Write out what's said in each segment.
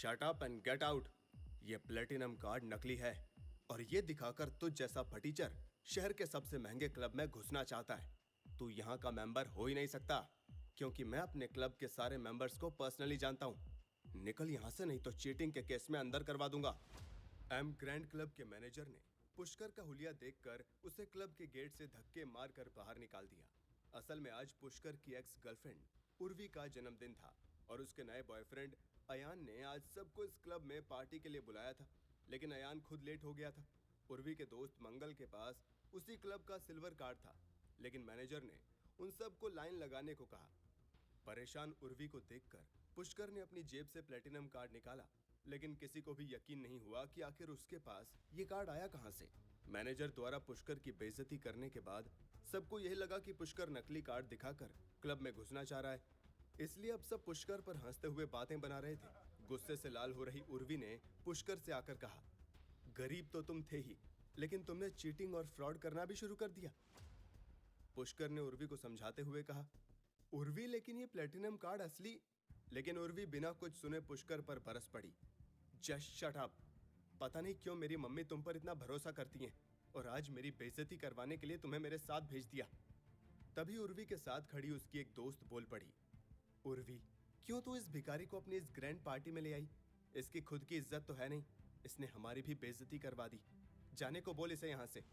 Shut up and get out. ये platinum card नकली है और ये दिखाकर तुझ जैसा फटीचर शहर के सबसे महंगे क्लब में घुसना चाहता है। तू यहाँ का मेंबर हो ही नहीं सकता क्योंकि मैं अपने क्लब के सारे मेंबर्स को पर्सनली जानता हूँ। निकल यहाँ से नहीं तो चीटिंग के केस में अंदर करवा दूंगा। एम ग्रैंड क्लब के मैनेजर ने पुष्कर का हुलिया देखकर उसे क्लब के गेट से धक्के मारकर बाहर निकाल दिया। असल में आज पुष्कर की एक्स गर्लफ्रेंड उर्वी का जन्मदिन था और उसके नए बॉयफ्रेंड अयान ने आज सबको इस क्लब में पार्टी के लिए बुलाया था, लेकिन अयान खुद लेट हो गया था। उर्वी के दोस्त मंगल के पास उसी क्लब का सिल्वर कार्ड था, लेकिन मैनेजर ने उन सबको लाइन लगाने को कहा। परेशान उर्वी को देखकर पुष्कर ने अपनी जेब से प्लेटिनम कार्ड निकाला, लेकिन किसी को भी यकीन नहीं हुआ कि आखिर उसके पास ये कार्ड आया कहां से। मैनेजर द्वारा पुष्कर की बेइज्जती करने के बाद सबको यही लगा कि पुष्कर नकली कार्ड दिखाकर क्लब में घुसना चाह रहा है, इसलिए अब सब पुष्कर पर हंसते हुए बातें बना रहे थे। गुस्से से लाल हो रही उर्वी ने पुष्कर से आकर कहा, गरीब तो तुम थे ही, लेकिन तुमने चीटिंग और फ्रॉड करना भी शुरू कर दिया। पुष्कर ने उर्वी को समझाते हुए कहा, उर्वी लेकिन ये प्लेटिनम कार्ड असली। लेकिन उर्वी बिना कुछ सुने पुष्कर पर बरस पड़ी। Just shut up. पता नहीं क्यों मेरी मम्मी तुम पर इतना भरोसा करती हैं और आज मेरी बेइज्जती करवाने के लिए तुम्हें मेरे साथ भेज दिया। तभी उर्वी के साथ खड़ी उसकी एक दोस्त बोल पड़ी, उर्वी क्यों तू इस भिखारी को अपनी इस ग्रैंड पार्टी में ले आई? इसकी खुद की इज्जत तो है नहीं, इसने हमारी भी बेइज्जती करवा दी। जाने को बोल इसे यहाँ से।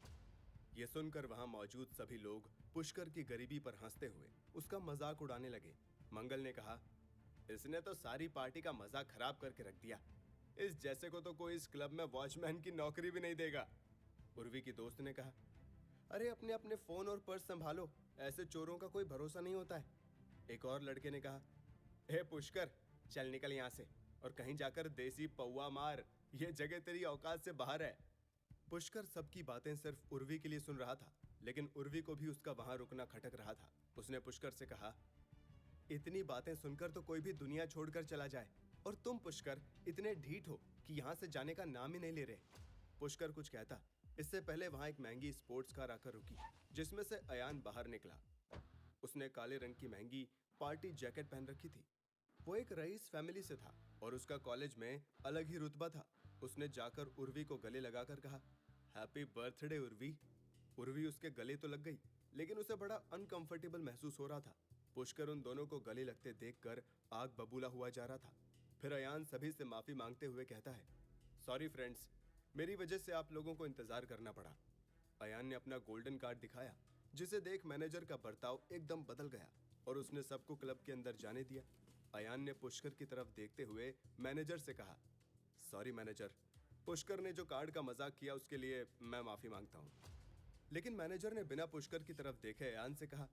ये सुनकर वहां मौजूद सभी लोग पुष्कर की गरीबी पर हंसते हुए उसका मजाक उड़ाने लगे। मंगल ने कहा, इसने तो सारी पार्टी का मजा खराब करके रख दिया। इस जैसे को तो कोई इस क्लब में वॉचमैन की नौकरी भी नहीं देगा। उर्वी की दोस्त ने कहा, अरे अपने अपने फोन और पर्स संभालो, ऐसे चोरों का कोई भरोसा नहीं होता है। एक और लड़के ने कहा, हे पुष्कर चल निकल यहाँ से और कहीं जाकर देसी पौवा मार, ये जगह तेरी औकात से बाहर है। पुष्कर सबकी बातें सिर्फ उर्वी के लिए सुन रहा था, लेकिन उर्वी को भी उसका वहां रुकना खटक रहा था। उसने पुष्कर से कहा, इतनी बातें सुनकर तो कोई भी दुनिया छोड़कर चला जाए, और तुम पुष्कर इतने ढीठ हो कि यहाँ से जाने का नाम ही नहीं ले रहे। पुष्कर कुछ कहता, इससे पहले वहां एक महंगी स्पोर्ट्स कार आकर रुकी, जिसमें से अयान बाहर निकला। उसने काले रंग की महंगी पार्टी जैकेट पहन रखी थी। वो एक रईस फैमिली से था और उसका कॉलेज में अलग ही रुतबा था। उसने जाकर उर्वी को गले लगाकर कहा, हैप्पी बर्थडे उर्वी। उर्वी उसके गले तो लग गई, लेकिन उसे बड़ा अनकंफर्टेबल महसूस हो रहा था। पुष्कर उन दोनों को गले लगते देखकर आग बबूला हुआ जा रहा था। फिर अयान सभी से माफी मांगते हुए कहता है, सॉरी फ्रेंड्स, मेरी वजह से आप लोगों को इंतजार करना पड़ा। अयान ने अपना गोल्डन कार्ड दिखाया, जिसे देख मैनेजर का बर्ताव एकदम बदल गया और उसने सबको क्लब के अंदर जाने दिया। अयान ने पुष्कर की तरफ देखते हुए मैनेजर से कहा, सॉरी मैनेजर, पुष्कर ने जो कार्ड का मजाक किया उसके लिए मैं माफी मांगता हूँ। लेकिन मैनेजर ने बिना पुष्कर की तरफ देखे अयान से कहा,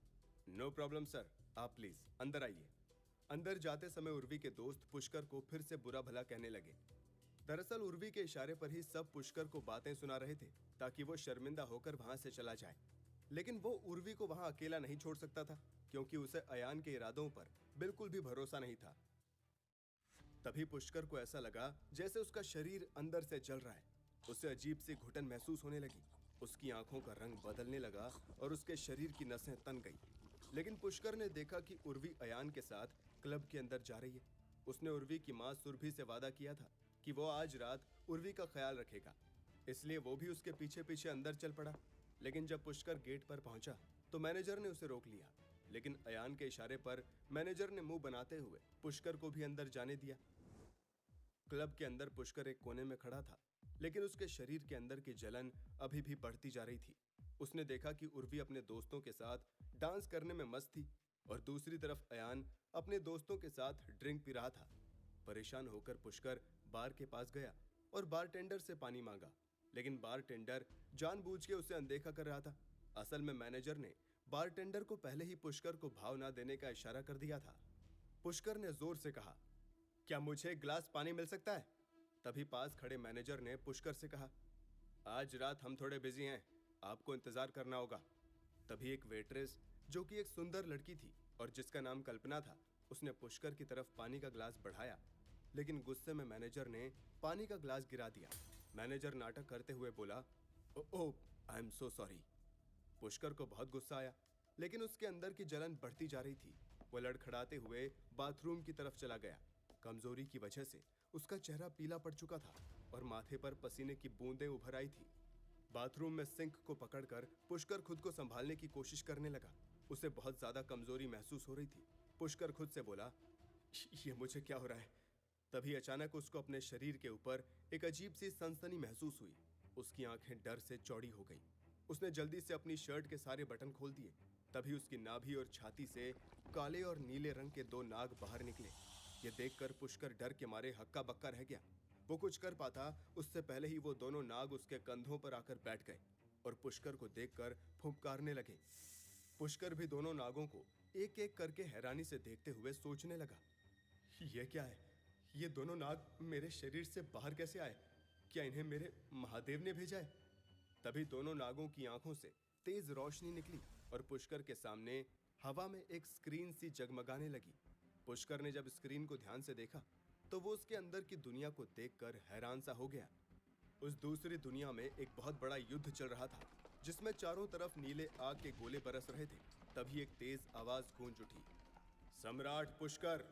नो प्रॉब्लम सर, आप प्लीज अंदर आइए। अंदर जाते समय उर्वी के दोस्त पुष्कर को फिर से बुरा भला कहने लगे। दरअसल उर्वी के इशारे पर ही सब पुष्कर को बातें सुना रहे थे ताकि वो शर्मिंदा होकर वहां से चला जाए, लेकिन वो उर्वी को वहां अकेला नहीं छोड़ सकता था क्योंकि उसे अयान के इरादों पर बिल्कुल भी भरोसा नहीं था। तभी पुष्कर को ऐसा लगा जैसे उसका शरीर अंदर से जल रहा है। उसे अजीब सी घुटन महसूस होने लगी। उसकी आंखों का रंग बदलने लगा और उसके शरीर की नसें तन गई। लेकिन पुष्कर ने देखा कि उर्वी अयान के साथ क्लब के अंदर जा रही है। उसने उर्वी की मां सुरभि से वादा किया था कि वो आज रात उर्वी का ख्याल रखेगा, इसलिए वो भी उसके पीछे पीछे अंदर चल पड़ा। लेकिन जब पुष्कर गेट पर पहुंचा तो मैनेजर ने उसे रोक लिया, लेकिन अयान के इशारे पर मैनेजर ने मुंह बनाते हुए पुष्कर को भी अंदर जाने दिया। क्लब के अंदर पुष्कर एक कोने में खड़ा था, लेकिन उसके शरीर के अंदर की जलन अभी भी बढ़ती जा रही थी। उसने देखा कि उर्वी अपने दोस्तों के साथ डांस करने में मस्त थी और दूसरी तरफ अयान अपने दोस्तों के साथ ड्रिंक पी रहा था। परेशान होकर पुष्कर बार के पास गया और बारटेंडर से पानी मांगा, लेकिन बारटेंडर जानबूझ के उसे अनदेखा कर रहा था। असल में मैनेजर ने बारटेंडर को पहले ही पुष्कर को भाव ना देने का इशारा कर दिया था। पुष्कर ने जोर से कहा, क्या मुझे एक गिलास पानी मिल सकता है? तभी पास खड़े मैनेजर ने पुष्कर से कहा, आज रात हम थोड़े बिजी हैं, आपको इंतजार करना होगा। तभी एक वेट्रेस जो कि एक सुंदर लड़की थी और जिसका नाम कल्पना था, उसने पुष्कर की तरफ पानी का गिलास बढ़ाया, लेकिन गुस्से में मैनेजर ने पानी का गिलास गिरा दिया। मैनेजर नाटक करते हुए बोला, oh I am so sorry. Pushkar को बहुत गुस्सा आया, लेकिन उसके अंदर की जलन बढ़ती जा रही थी। वो लड़खड़ाते हुए बाथरूम की तरफ चला गया। कमजोरी की वजह से उसका चेहरा पीला पड़ चुका था और माथे पर पसीने की बूंदें उभर आई थी। बाथरूम में सिंक को पकड़कर पुष्कर खुद को संभालने की कोशिश करने लगा। उसे बहुत ज्यादा कमजोरी महसूस हो रही थी। पुष्कर खुद से बोला, ये मुझे क्या हो रहा है? तभी अचानक उसको अपने शरीर के ऊपर एक अजीब सी सनसनी महसूस हुई। उसकी आंखें डर से चौड़ी हो गई। उसने जल्दी से अपनी शर्ट के सारे बटन खोल दिए। तभी उसकी नाभि और छाती से काले और नीले रंग के दो नाग बाहर निकले। ये देखकर पुष्कर डर के मारे हक्का बक्का रह गया। वो कुछ कर पाता उससे पहले ही वो दोनों नाग उसके कंधों पर आकर बैठ गए और पुष्कर को देखकर फुंकारने लगे। पुष्कर भी दोनों नागों को एक एक करके हैरानी से देखते हुए सोचने लगा, ये क्या है? ये दोनों नाग मेरे शरीर से बाहर कैसे आए? क्या इन्हें मेरे महादेव ने भेजा है? तभी दोनों नागों की आंखों से तेज रोशनी निकली और पुष्कर के सामने हवा में एक स्क्रीन सी जगमगाने लगी। पुष्कर ने जब स्क्रीन को ध्यान से देखा तो वो उसके अंदर की दुनिया को देखकर हैरान सा हो गया। उस दूसरी दुनिया में एक बहुत बड़ा युद्ध चल रहा था, जिसमें चारों तरफ नीले आग के गोले बरस रहे थे। तभी एक तेज आवाज गूंज उठी, सम्राट पुष्कर,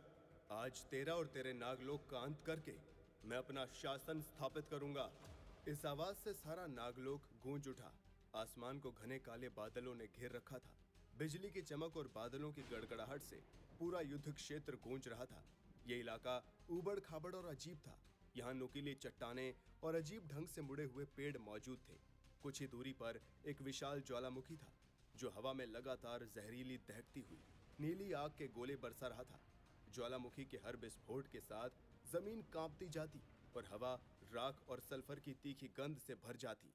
आज तेरा और तेरे नागलोक का अंत करके मैं अपना शासन स्थापित करूंगा। इस आवाज से सारा नागलोक गूंज उठा। आसमान को घने काले बादलों ने घेर रखा था। बिजली की चमक और बादलों की गड़गड़ाहट से पूरा युद्ध क्षेत्र गूंज रहा था। ये इलाका ऊबड़ खाबड़ और अजीब था। यहाँ नुकीली चट्टानें और अजीब ढंग से मुड़े हुए पेड़ मौजूद थे। कुछ ही दूरी पर एक विशाल ज्वालामुखी था, जो हवा में लगातार जहरीली दहकती हुई नीली आग के गोले बरसा रहा था। ज्वालामुखी के हर विस्फोट के साथ जमीन कांपती जाती और हवा राख और सल्फर की तीखी गंध से भर जाती।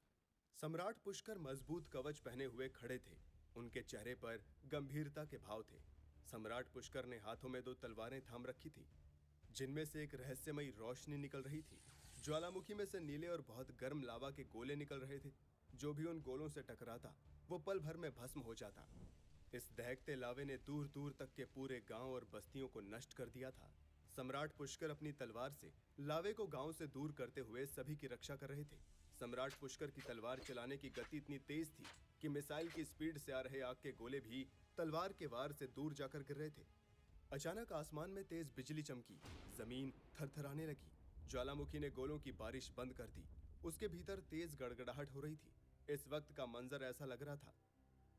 सम्राट पुष्कर मजबूत कवच पहने हुए खड़े थे। उनके चेहरे पर गंभीरता के भाव थे। सम्राट पुष्कर ने हाथों में दो तलवारें थाम रखी थी, जिनमें से एक रहस्यमयी रोशनी निकल रही थी। ज्वालामुखी में से नीले और बहुत गर्म लावा के गोले निकल रहे थे। जो भी उन गोलों से टकराता वो पल भर में भस्म हो जाता। इस दहकते लावे ने दूर दूर तक के पूरे गांव और बस्तियों को नष्ट कर दिया था। सम्राट पुष्कर अपनी तलवार से लावे को गांव से दूर करते हुए सभी की रक्षा कर रहे थे। सम्राट पुष्कर की तलवार चलाने की गति इतनी तेज थी कि मिसाइल की स्पीड से आ रहे आग के गोले भी तलवार के वार से दूर जाकर गिर रहे थे। अचानक आसमान में तेज बिजली चमकी, जमीन थरथराने लगी। ज्वालामुखी ने गोलों की बारिश बंद कर दी। उसके भीतर तेज गड़गड़ाहट हो रही थी। इस वक्त का मंजर ऐसा लग रहा था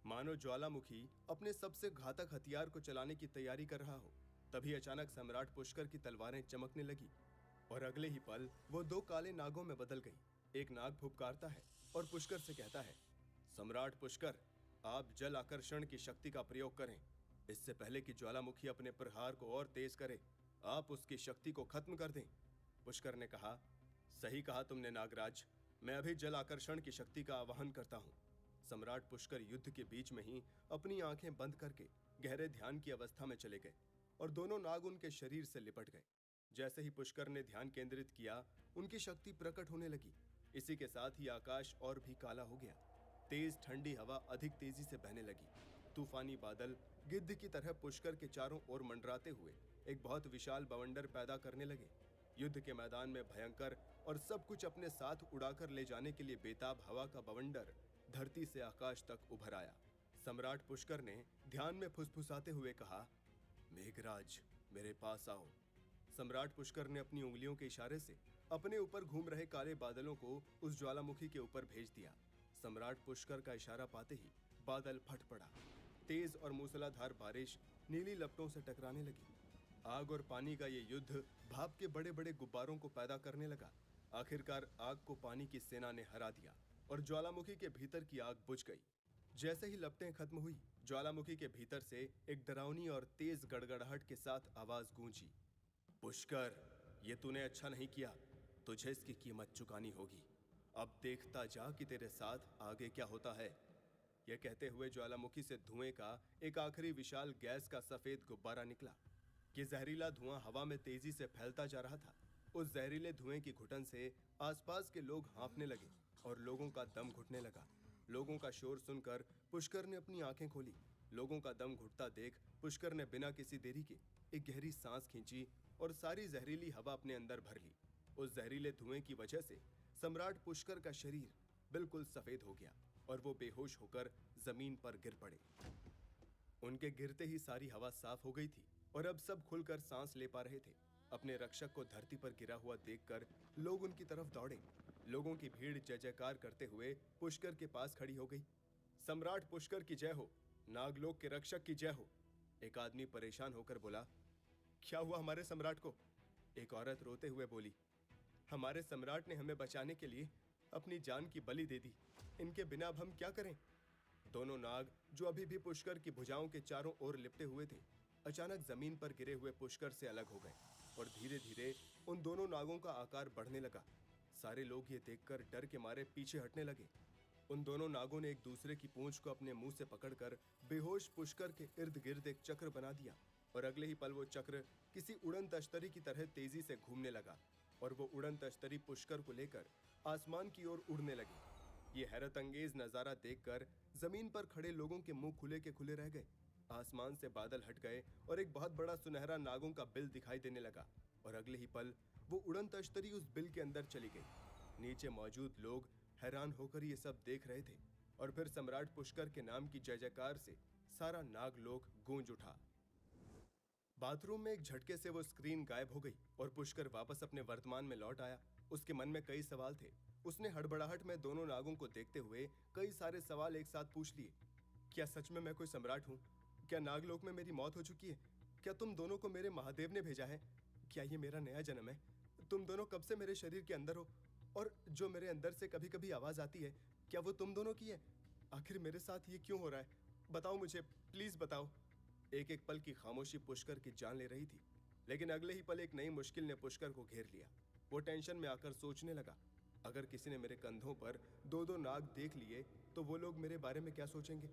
मानो ज्वालामुखी अपने सबसे घातक हथियार को चलाने की तैयारी कर रहा हो। तभी अचानक सम्राट पुष्कर की तलवारें चमकने लगी और अगले ही पल वो दो काले नागों में बदल गई। एक नाग फुफकारता है और पुष्कर से कहता है, सम्राट पुष्कर, आप जल आकर्षण की शक्ति का प्रयोग करें। इससे पहले कि ज्वालामुखी अपने प्रहार को और तेज करे, आप उसकी शक्ति को खत्म कर दें। पुष्कर ने कहा, सही कहा तुमने नागराज, मैं अभी जल आकर्षण की शक्ति का आवाहन करता हूँ। सम्राट पुष्कर युद्ध के बीच में ही अपनी आंखें बंद करके गहरे ध्यान की अवस्था में चले गए और दोनों नाग उनके शरीर से लिपट गए। जैसे ही पुष्कर ने ध्यान केंद्रित किया, उनकी शक्ति प्रकट होने लगी। इसी के साथ ही आकाश और भी काला हो गया। तेज ठंडी हवा अधिक तेजी से बहने लगी। तूफानी बादल गिद्ध की तरह पुष्कर के चारों ओर मंडराते हुए एक बहुत विशाल बवंडर पैदा करने लगे। युद्ध के मैदान में भयंकर और सब कुछ अपने साथ उड़ाकर ले जाने के लिए बेताब हवा का बवंडर धरती से आकाश तक उभर आया। सम्राट पुष्कर ने ध्यान में फुसफुसाते हुए कहा, मेघराज, मेरे पास आओ। सम्राट पुष्कर ने अपनी उंगलियों के इशारे से अपने ऊपर घूम रहे काले बादलों को उस ज्वालामुखी के ऊपर भेज दिया। सम्राट पुष्कर का इशारा पाते ही बादल फट पड़ा। तेज और मूसलाधार बारिश नीली लपटों से टकराने लगी। आग और पानी का ये युद्ध भाप के बड़े बड़े गुब्बारों को पैदा करने लगा। आखिरकार आग को पानी की सेना ने हरा दिया और ज्वालामुखी के भीतर की आग बुझ गई। जैसे ही लपटें खत्म हुई, ज्वालामुखी के भीतर से एक डरावनी और तेज गड़गड़ाहट के साथ आवाज गूंजी, पुष्कर, ये तूने अच्छा नहीं किया, तुझे इसकी कीमत चुकानी होगी। अब देखता जा कि तेरे साथ आगे क्या होता है। यह कहते हुए ज्वालामुखी से धुएं का एक आखिरी विशाल गैस का सफेद गुब्बारा निकला। ये जहरीला धुआं हवा में तेजी से फैलता जा रहा था। उस जहरीले धुएं की घुटन से आसपास के लोग हाँफने लगे और लोगों का दम घुटने लगा। लोगों का शोर सुनकर पुष्कर ने अपनी आंखें खोली। लोगों का दम घुटता देख पुष्कर ने बिना किसी देरी के एक गहरी सांस खींची और सारी जहरीली हवा अपने अंदर भर ली। उस जहरीले धुएं की वजह से सम्राट पुष्कर का शरीर बिल्कुल सफेद हो गया और वो बेहोश होकर जमीन पर गिर पड़े। उनके गिरते ही सारी हवा साफ हो गई थी और अब सब खुलकर सांस ले पा रहे थे। अपने रक्षक को धरती पर गिरा हुआ देखकर लोग उनकी तरफ दौड़े। लोगों की भीड़ जय जयकार करते हुए पुष्कर के पास खड़ी हो गई। सम्राट पुष्कर की जय हो, नागलोक के रक्षक की जय हो। एक आदमी परेशान होकर बोला, क्या हुआ हमारे सम्राट को? एक औरत रोते हुए बोली, हमारे सम्राट ने हमें बचाने के लिए अपनी जान की बलि दे दी। इनके बिना अब हम क्या करें? दोनों नाग जो अभी भी पुष्कर की भुजाओं के चारों ओर लिपटे हुए थे, अचानक जमीन पर गिरे हुए पुष्कर से अलग हो गए और धीरे धीरे उन दोनों नागों का आकार बढ़ने लगा। सारे लोग ये देखकर डर के मारे पीछे हटने लगे। उन दोनों नागों ने एक दूसरे की पूंछ को अपने मुंह से पकड़कर बेहोश पुष्कर के इर्द गिर्द एक चक्र बना दिया और अगले ही पल वो चक्र किसी उड़न तश्तरी की तरह तेजी से घूमने लगा और वो उड़न तश्तरी पुष्कर को लेकर आसमान की ओर उड़ने लगी। ये हैरत अंगेज नजारा देखकर जमीन पर खड़े लोगों के मुंह खुले के खुले रह गए। आसमान से बादल हट गए और एक बहुत बड़ा सुनहरा नागों का बिल दिखाई देने लगा और अगले ही पल वो उड़न तश्तरी उस बिल के अंदर चली गई। नीचे मौजूद लोग हैरान होकर ये सब देख रहे थे और फिर सम्राट पुष्कर के नाम की जय जयकार से सारा नागलोक गूंज उठा। बाथरूम में एक झटके से वो स्क्रीन गायब हो गई और पुष्कर वापस अपने वर्तमान में लौट आया। उसके मन में कई सवाल थे। उसने हड़बड़ाहट में दोनों नागों को देखते हुए कई सारे सवाल एक साथ पूछ लिए। क्या सच में मैं कोई सम्राट हूँ? क्या नागलोक में मेरी मौत हो चुकी है? क्या तुम दोनों को मेरे महादेव ने भेजा है? क्या ये मेरा नया जन्म है? तुम दोनों कब से मेरे शरीर के अंदर हो? और जो मेरे अंदर से कभी कभी आवाज आती है, क्या वो तुम दोनों की है? आखिर मेरे साथ ये क्यों हो रहा है? बताओ मुझे, प्लीज बताओ। एक एक पल की खामोशी पुष्कर की जान ले रही थी, लेकिन अगले ही पल एक नई मुश्किल ने पुष्कर को घेर लिया। वो टेंशन में आकर सोचने लगा, अगर किसी ने मेरे कंधों पर दो दो नाग देख लिए तो वो लोग मेरे बारे में क्या सोचेंगे?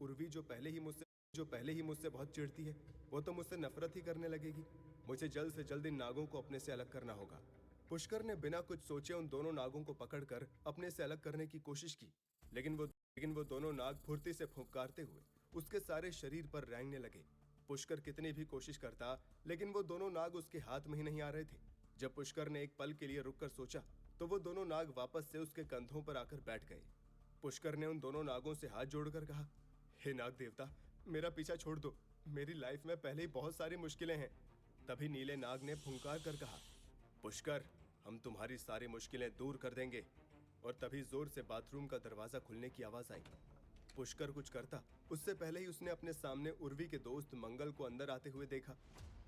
उर्वी जो पहले ही मुझसे बहुत चिढ़ती है, वो तो मुझसे नफरत ही करने लगेगी। मुझे जल्द से जल्द इन नागों को अपने से अलग करना होगा। पुष्कर ने बिना कुछ सोचे उन दोनों नागों को पकड़कर अपने से अलग करने की कोशिश की, लेकिन वो दोनों नाग फुर्ती से फुंकारते हुए उसके सारे शरीर पर रेंगने लगे। पुष्कर कितनी भी कोशिश करता, लेकिन वो दोनों नाग उसके हाथ में ही नहीं आ रहे थे। जब पुष्कर ने एक पल के लिए रुककर सोचा, तो वो दोनों नाग वापस से उसके कंधों पर आकर बैठ गए। पुष्कर ने उन दोनों नागों से हाथ जोड़कर कहा, हे नाग देवता, मेरा पीछा छोड़ दो। मेरी लाइफ में पहले ही बहुत सारी मुश्किलें हैं। तभी नीले नाग ने फुंकार कर कहा, पुष्कर, हम तुम्हारी सारी मुश्किलें दूर कर देंगे। और तभी जोर से बाथरूम का दरवाजा खुलने की आवाज आई। पुष्कर कुछ करता उससे पहले ही उसने अपने सामने उर्वी के दोस्त मंगल को अंदर आते हुए देखा।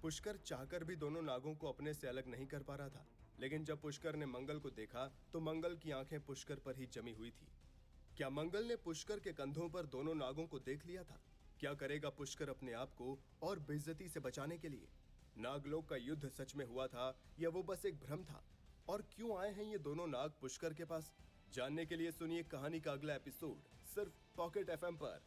पुष्कर चाहकर भी दोनों नागों को अपने से अलग नहीं कर पा रहा था, लेकिन जब पुष्कर ने मंगल को देखा तो मंगल की आंखें पुष्कर पर ही जमी हुई थी। क्या मंगल ने पुष्कर के कंधों पर दोनों नागों को देख लिया था? क्या करेगा पुष्कर अपने आप को और बेइज्जती से बचाने के लिए? नागलोक का युद्ध सच में हुआ था या वो बस एक भ्रम था? और क्यों आए हैं ये दोनों नाग पुष्कर के पास? जानने के लिए सुनिए कहानी का अगला एपिसोड सिर्फ पॉकेट एफएम पर।